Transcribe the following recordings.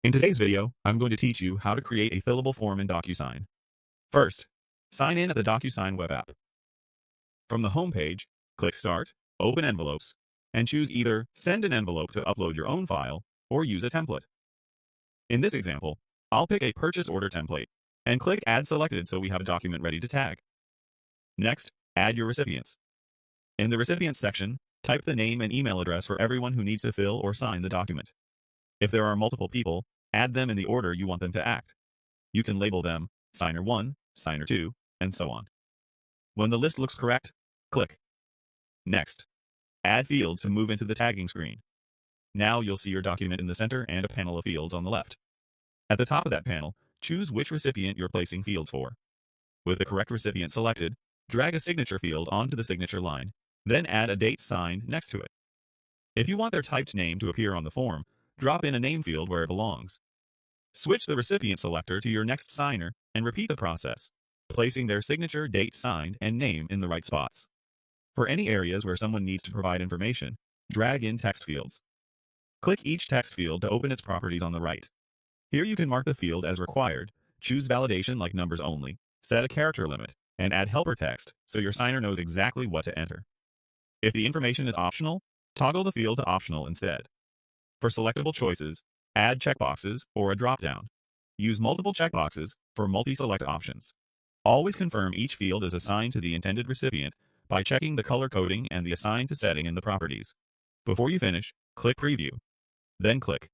In today's video, I'm going to teach you how to create a fillable form in DocuSign. First, sign in at the DocuSign web app. From the home page, click Start, Open Envelopes, and choose either Send an envelope to upload your own file or use a template. In this example, I'll pick a purchase order template and click Add Selected so we have a document ready to tag. Next, add your recipients. In the Recipients section, type the name and email address for everyone who needs to fill or sign the document. If there are multiple people, add them in the order you want them to act. You can label them Signer 1, Signer 2, and so on. When the list looks correct, click. Next, add fields to move into the tagging screen. Now you'll see your document in the center and a panel of fields on the left. At the top of that panel, choose which recipient you're placing fields for. With the correct recipient selected, drag a signature field onto the signature line, then add a date signed next to it. If you want their typed name to appear on the form, drop in a name field where it belongs. Switch the recipient selector to your next signer and repeat the process, placing their signature, date signed, and name in the right spots. For any areas where someone needs to provide information, drag in text fields. Click each text field to open its properties on the right. Here you can mark the field as required, choose validation like numbers only, set a character limit, and add helper text so your signer knows exactly what to enter. If the information is optional, toggle the field to optional instead. For selectable choices, add checkboxes or a dropdown. Use multiple checkboxes for multi-select options. Always confirm each field is assigned to the intended recipient by checking the color coding and the Assign to setting in the properties. Before you finish, click Preview. Then click.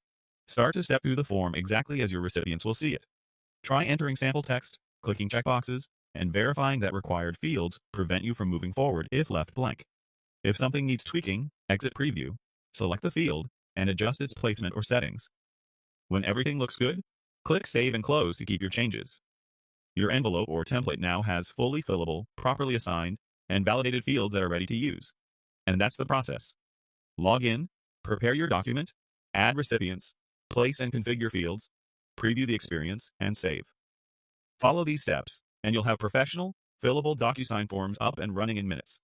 Start to step through the form exactly as your recipients will see it. Try entering sample text, clicking checkboxes, and verifying that required fields prevent you from moving forward if left blank. If something needs tweaking, exit Preview, select the field, and adjust its placement or settings. When everything looks good, click Save and Close to keep your changes. Your envelope or template now has fully fillable, properly assigned, and validated fields that are ready to use. And that's the process. Log in, prepare your document, add recipients, place and configure fields, preview the experience, and save. Follow these steps, and you'll have professional, fillable DocuSign forms up and running in minutes.